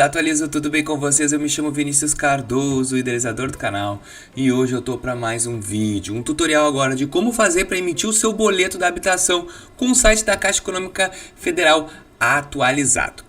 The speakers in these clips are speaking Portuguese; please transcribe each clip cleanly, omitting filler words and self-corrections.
Atualizo, tudo bem com vocês? Eu me chamo Vinícius Cardoso, idealizador do canal, e hoje eu tô para mais um vídeo, um tutorial agora de como fazer para emitir o seu boleto da habitação com o site da Caixa Econômica Federal atualizado.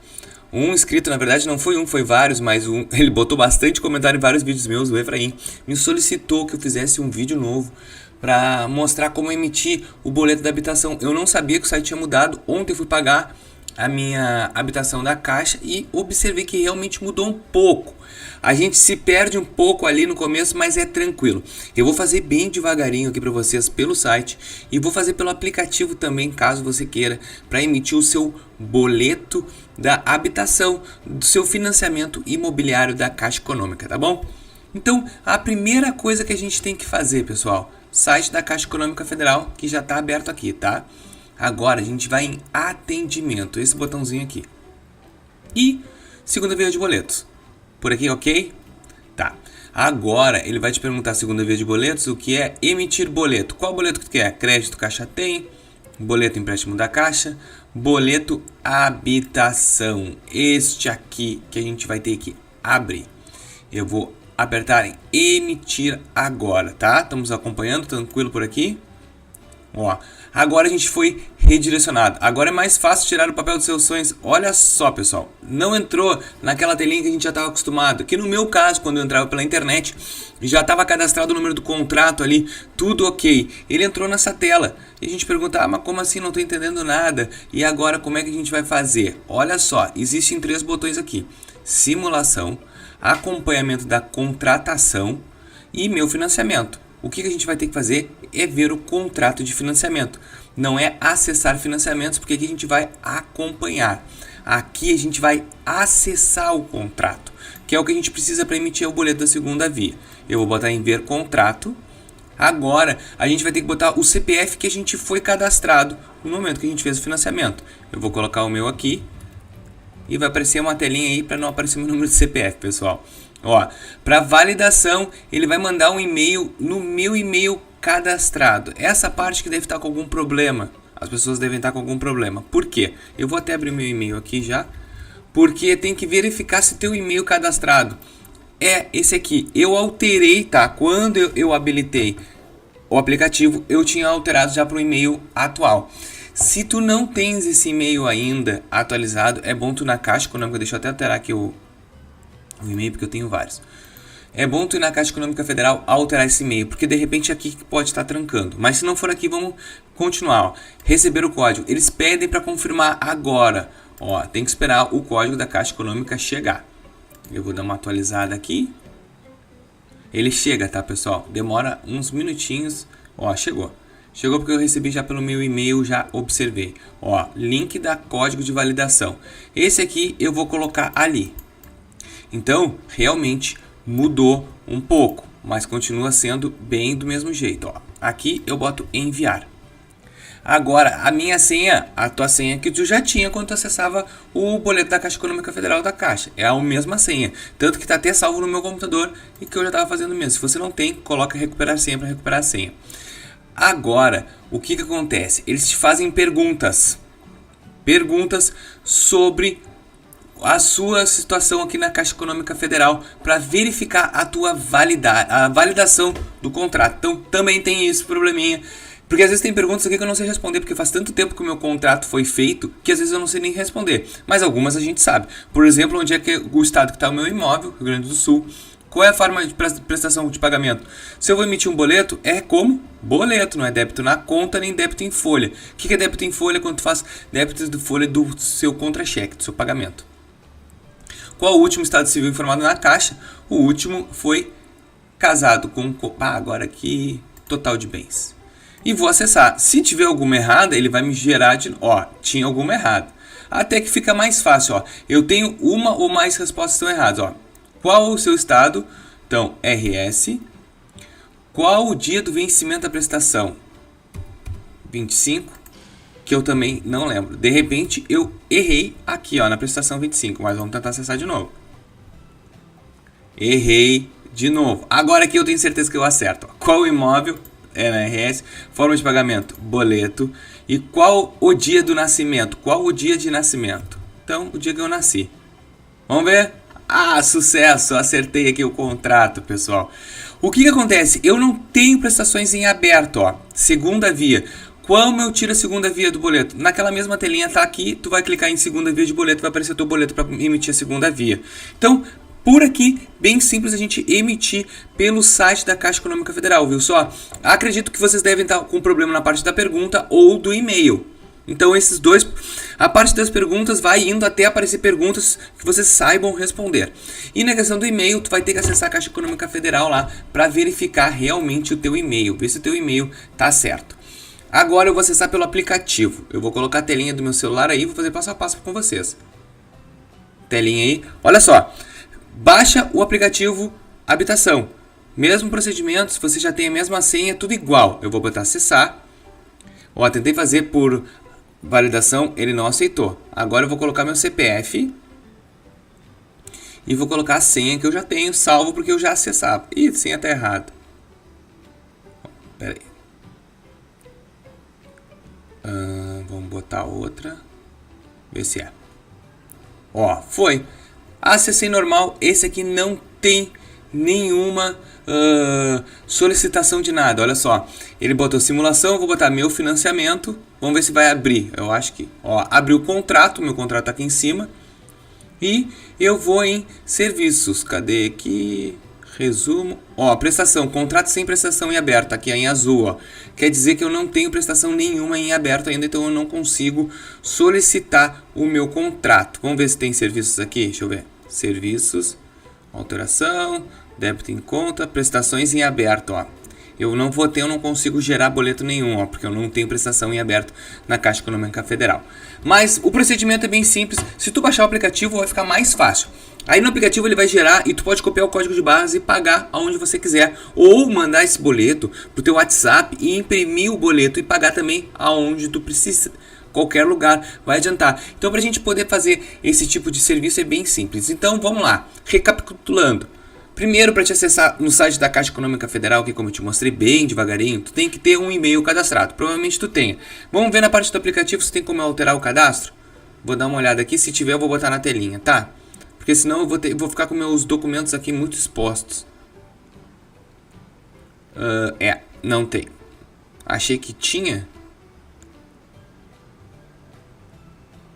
Um inscrito, na verdade não foi um, foi vários, mas ele botou bastante comentário em vários vídeos meus, o Efraim, me solicitou que eu fizesse um vídeo novo para mostrar como emitir o boleto da habitação. Eu não sabia que o site tinha mudado, ontem eu fui pagar a minha habitação da Caixa e observei que realmente mudou um pouco. A gente se perde um pouco ali no começo, mas é tranquilo. Eu vou fazer bem devagarinho aqui para vocês pelo site e vou fazer pelo aplicativo também, caso você queira, para emitir o seu boleto da habitação, do seu financiamento imobiliário da Caixa Econômica, tá bom? Então, a primeira coisa que a gente tem que fazer, pessoal, site da Caixa Econômica Federal, que já está aberto aqui, tá? Agora a gente vai em atendimento, esse botãozinho aqui. E segunda via de boletos. Por aqui, ok? Tá. Agora ele vai te perguntar, segunda via de boletos, o que é emitir boleto. Qual boleto que tu quer? Crédito Caixa Tem, boleto empréstimo da Caixa, boleto habitação. Este aqui que a gente vai ter que abrir. Eu vou apertar em emitir agora, tá? Estamos acompanhando, tranquilo por aqui? Ó, agora a gente foi redirecionado. Agora é mais fácil tirar o papel dos seus sonhos. Olha só, pessoal, não entrou naquela telinha que a gente já estava acostumado. Que no meu caso, quando eu entrava pela internet, já estava cadastrado o número do contrato ali, tudo ok. Ele entrou nessa tela e a gente pergunta, mas como assim? Não estou entendendo nada. E agora como é que a gente vai fazer? Olha só, existem 3 botões aqui: simulação, acompanhamento da contratação e meu financiamento. O que a gente vai ter que fazer é ver o contrato de financiamento. Não é acessar financiamentos, porque aqui a gente vai acompanhar. Aqui a gente vai acessar o contrato, que é o que a gente precisa para emitir o boleto da segunda via. Eu vou botar em ver contrato. Agora a gente vai ter que botar o CPF que a gente foi cadastrado no momento que a gente fez o financiamento. Eu vou colocar o meu aqui e vai aparecer uma telinha aí para não aparecer o meu número de CPF, pessoal. Ó, para validação, ele vai mandar um e-mail no meu e-mail cadastrado. Essa parte que deve estar com algum problema. As pessoas devem estar com algum problema. Por quê? Eu vou até abrir meu e-mail aqui já. Porque tem que verificar se teu e-mail cadastrado é esse aqui. Eu alterei, tá? Quando eu habilitei o aplicativo, eu tinha alterado já para o e-mail atual. Se tu não tens esse e-mail ainda atualizado, é bom tu na Caixa Econômica, deixa eu até alterar aqui o e-mail, porque eu tenho vários. É bom tu ir na Caixa Econômica Federal alterar esse e-mail, porque de repente aqui que pode estar trancando. Mas se não for aqui, vamos continuar. Ó. Receber o código. Eles pedem para confirmar agora. Ó, tem que esperar o código da Caixa Econômica chegar. Eu vou dar uma atualizada aqui. Ele chega, tá, pessoal? Demora uns minutinhos. Ó, chegou. Chegou porque eu recebi já pelo meu e-mail, já observei. Ó, link da código de validação. Esse aqui eu vou colocar ali. Então, realmente mudou um pouco, mas continua sendo bem do mesmo jeito. Ó. Aqui eu boto enviar. Agora, a minha senha, a tua senha que tu já tinha quando tu acessava o boleto da Caixa Econômica Federal da Caixa. É a mesma senha. Tanto que está até salvo no meu computador e que eu já estava fazendo mesmo. Se você não tem, coloca recuperar senha para recuperar a senha. Agora, o que acontece? Eles te fazem perguntas. Perguntas sobre a sua situação aqui na Caixa Econômica Federal para verificar a tua validação do contrato. Então também tem esse probleminha, porque às vezes tem perguntas aqui que eu não sei responder, porque faz tanto tempo que o meu contrato foi feito que às vezes eu não sei nem responder, mas algumas a gente sabe. Por exemplo, onde é que o estado que está o meu imóvel, Rio Grande do Sul. Qual é a forma de prestação de pagamento? Se eu vou emitir um boleto, é como? Boleto, não é débito na conta nem débito em folha. O que é débito em folha? Quando tu faz débito de folha do seu contra-cheque, do seu pagamento. Qual o último estado civil informado na Caixa? O último foi casado com... agora aqui, total de bens. E vou acessar. Se tiver alguma errada, ele vai me gerar de... Ó, tinha alguma errada. Até que fica mais fácil, ó. Eu tenho uma ou mais respostas que estão erradas, ó. Qual o seu estado? Então, RS. Qual o dia do vencimento da prestação? 25. Que eu também não lembro. De repente eu errei aqui, ó, na prestação 25, mas vamos tentar acessar de novo. Errei de novo. Agora aqui eu tenho certeza que eu acerto. Qual o imóvel? É na RS. Forma de pagamento? Boleto. E qual o dia do nascimento? Qual o dia de nascimento? Então, o dia que eu nasci. Vamos ver? Ah, sucesso! Acertei aqui o contrato, pessoal. O que acontece? Eu não tenho prestações em aberto, ó. Segunda via. Como eu tiro a segunda via do boleto? Naquela mesma telinha tá aqui, tu vai clicar em segunda via de boleto, vai aparecer o teu boleto para emitir a segunda via. Então, por aqui, bem simples a gente emitir pelo site da Caixa Econômica Federal, viu só? Acredito que vocês devem estar com problema na parte da pergunta ou do e-mail. Então esses dois, a parte das perguntas vai indo até aparecer perguntas que vocês saibam responder. E na questão do e-mail, tu vai ter que acessar a Caixa Econômica Federal lá para verificar realmente o teu e-mail, ver se o teu e-mail tá certo. Agora eu vou acessar pelo aplicativo. Eu vou colocar a telinha do meu celular aí e vou fazer passo a passo com vocês. Telinha aí. Olha só. Baixa o aplicativo Habitação. Mesmo procedimento, se você já tem a mesma senha, tudo igual. Eu vou botar acessar. Ó, tentei fazer por validação, ele não aceitou. Agora eu vou colocar meu CPF. E vou colocar a senha que eu já tenho salvo porque eu já acessava. Ih, a senha tá errada. Pera aí. Vamos botar outra. Ver se é. Ó, foi. Acessei normal. Esse aqui não tem nenhuma solicitação de nada. Olha só. Ele botou simulação. Eu vou botar meu financiamento. Vamos ver se vai abrir. Eu acho que. Ó, abriu o contrato. Meu contrato tá aqui em cima. E eu vou em serviços. Cadê aqui? Resumo. Ó, prestação. Contrato sem prestação em aberto. Aqui em azul, ó. Quer dizer que eu não tenho prestação nenhuma em aberto ainda, então eu não consigo solicitar o meu contrato. Vamos ver se tem serviços aqui. Deixa eu ver. Serviços. Alteração. Débito em conta. Prestações em aberto, ó. Eu não vou ter, eu não consigo gerar boleto nenhum, ó, porque eu não tenho prestação em aberto na Caixa Econômica Federal. Mas o procedimento é bem simples. Se tu baixar o aplicativo, vai ficar mais fácil. Aí no aplicativo ele vai gerar e tu pode copiar o código de barras e pagar aonde você quiser. Ou mandar esse boleto pro teu WhatsApp e imprimir o boleto e pagar também aonde tu precisa. Qualquer lugar vai adiantar. Então para a gente poder fazer esse tipo de serviço é bem simples. Então vamos lá, recapitulando. Primeiro, para te acessar no site da Caixa Econômica Federal, que como eu te mostrei bem devagarinho, tu tem que ter um e-mail cadastrado. Provavelmente tu tenha. Vamos ver na parte do aplicativo se tem como alterar o cadastro? Vou dar uma olhada aqui, se tiver eu vou botar na telinha, tá? Porque senão eu vou ficar com meus documentos aqui muito expostos. Não tem. Achei que tinha.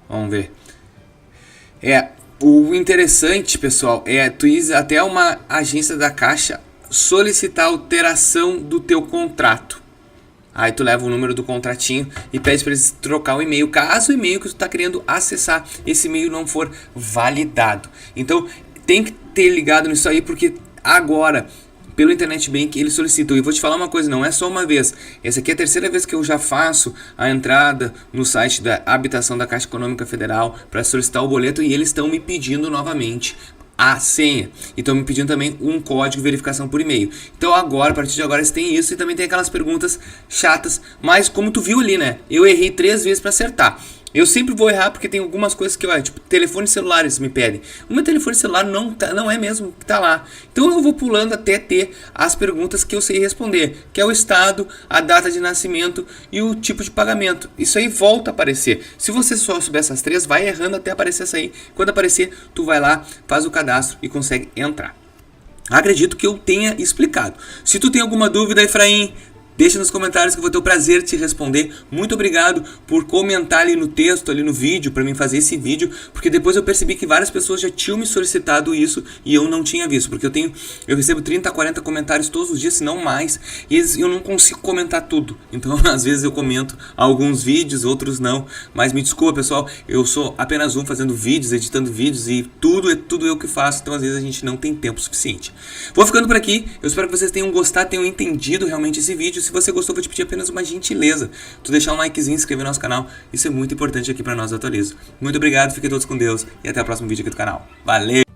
Vamos ver. O interessante, pessoal, é tu ir até uma agência da Caixa solicitar alteração do teu contrato. Aí tu leva o número do contratinho e pede para eles trocar o e-mail. Caso o e-mail que tu está querendo acessar, esse e-mail não for validado. Então tem que ter ligado nisso aí, porque agora pelo Internet Bank ele solicitou. E vou te falar uma coisa, não é só uma vez. Essa aqui é a terceira vez que eu já faço a entrada no site da habitação da Caixa Econômica Federal para solicitar o boleto e eles estão me pedindo novamente a senha. E estão me pedindo também um código de verificação por e-mail. Então agora, a partir de agora, você tem isso e também tem aquelas perguntas chatas. Mas como tu viu ali, né? Eu errei 3 vezes para acertar. Eu sempre vou errar porque tem algumas coisas que, tipo, telefones celulares me pedem. O meu telefone celular não é mesmo que tá lá. Então eu vou pulando até ter as perguntas que eu sei responder, que é o estado, a data de nascimento e o tipo de pagamento. Isso aí volta a aparecer. Se você só souber essas 3, vai errando até aparecer essa aí. Quando aparecer, tu vai lá, faz o cadastro e consegue entrar. Acredito que eu tenha explicado. Se tu tem alguma dúvida, Efraim, deixa nos comentários que eu vou ter o prazer de te responder. Muito obrigado por comentar ali no texto, ali no vídeo, para mim fazer esse vídeo, porque depois eu percebi que várias pessoas já tinham me solicitado isso e eu não tinha visto, porque eu recebo 30, 40 comentários todos os dias, se não mais, e eu não consigo comentar tudo. Então, às vezes eu comento alguns vídeos, outros não, mas me desculpa, pessoal, eu sou apenas um fazendo vídeos, editando vídeos e tudo eu que faço, então às vezes a gente não tem tempo suficiente. Vou ficando por aqui, eu espero que vocês tenham gostado, tenham entendido realmente esse vídeo. Se você gostou, vou te pedir apenas uma gentileza, tu deixar um likezinho, inscrever no nosso canal, isso é muito importante aqui para nós do Atualizo. Muito obrigado, fiquem todos com Deus e até o próximo vídeo aqui do canal. Valeu!